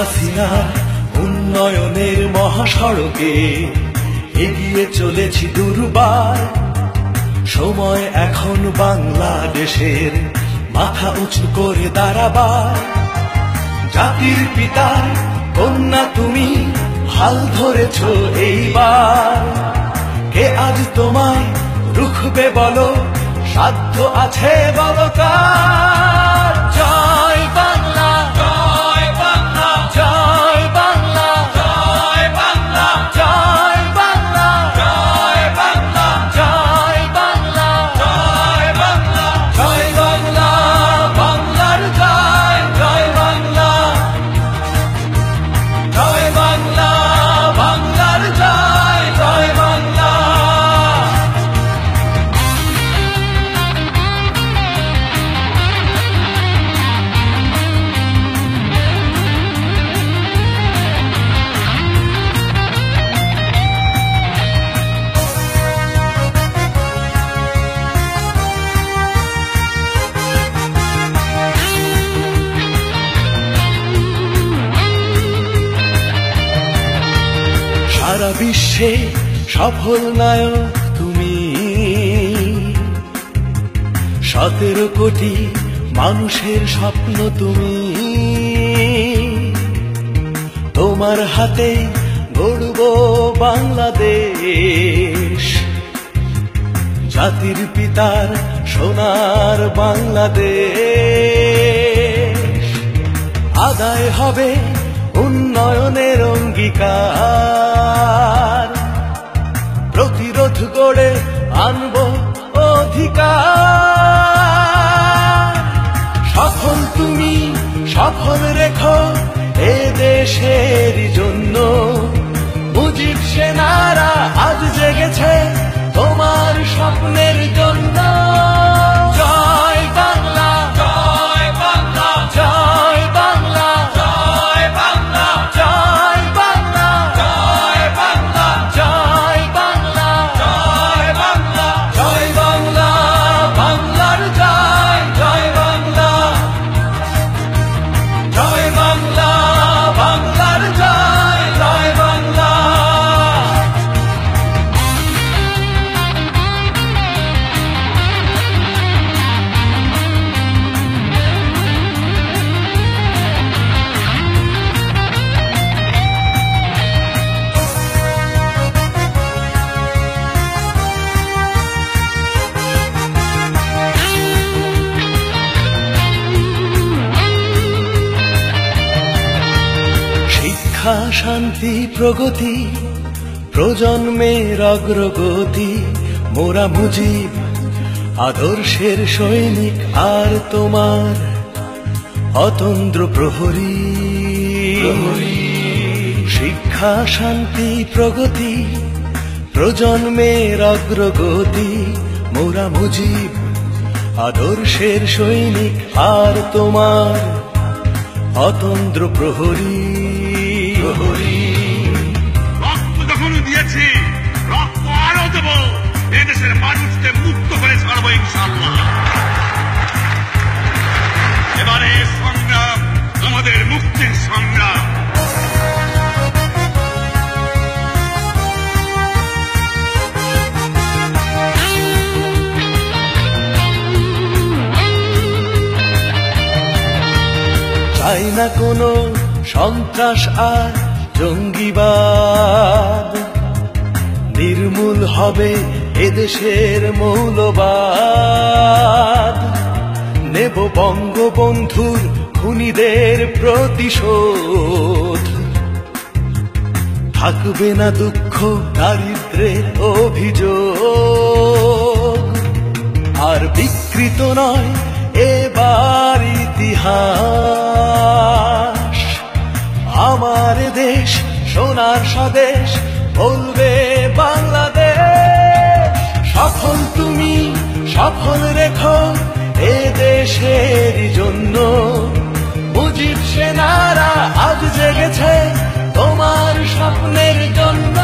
হাসিনার উন্নয়নের মহাসড়কে এগিয়ে চলেছি দুর্বার। সময় এখন বাংলাদেশের মাথা উঁচু করে দাঁড়াবার। জাতির পিতার কন্যা তুমি, হাল ধরেছ এইবার। কে আজ তোমায় রুখবে বলো, সাধ্য আছে বলো কার? জয় বাংলা, জয় বাংলা, জয় বাংলা, জয় বাংলা, জয় বাংলা, জয় বাংলা, জয় বাংলা, জয় বাংলা, জয় বাংলা, বাংলার জয়, জয় বাংলা, জয় বাংলা, বাংলার জয়, জয় বাংলা। সারা বিশ্বে সফল নায়ক তুমি, 17 কোটি মানুষের স্বপ্ন তুমি। তোমার হাতে গড়ব বাংলাদেশ, জাতির পিতার সোনার বাংলাদেশ। আদায় হবে উন্নয়নের অঙ্গীকার, প্রতিরোধ গড়ে আনব অধিকার। সফল তুমি, সফল রেখো এ দেশের জন্য। মুজিব সেনারা আজ জেগেছে তোমার স্বপ্নের জন্য। জয় বাংলা, জয় বাংলা, জয় বাংলা, জয় বাংলা, জয় বাংলা, জয় বাংলা, জয় বাংলা, জয় বাংলা, জয় বাংলা, বাংলার জয়, জয় বাংলা, জয় বাংলা, বাংলার জয়, জয় বাংলা। শিক্ষা, শান্তি, প্রগতি, প্রজন্মের অগ্রগতি। মোরা মুজিব আদর্শের সৈনিক, আর তোমার অতন্দ্র প্রহরী। শিক্ষা, শান্তি, প্রগতি, প্রজন্মের অগ্রগতি। মোরা মুজিব আদর্শের সৈনিক, আর তোমার অতন্দ্র প্রহরী। রক্ত যখন দিয়েছি, রক্ত আরো দেব। এদেশের মানুষকে মুক্ত করে ছাড়বো ইনশাআল্লাহ। এবারে সংগ্রাম আমাদের মুক্তির সংগ্রাম। চাই না কোনো সন্ত্রাস আর জঙ্গিবাদ। নির্মূল হবে এদেশের মৌলবাদ। নেব বঙ্গবন্ধুর খুনিদের প্রতিশোধ। থাকবে না দুঃখ, দারিদ্র্যের অভিযোগ। আর বিকৃত নয় এবার ইতিহাস। আমার দেশ সোনার স্বদেশ, বলবে বাংলাদেশ। সফল তুমি, সফল রেখো এ দেশের জন্য। মুজিব সেনারা আজ জেগেছে তোমার স্বপ্নের জন্য।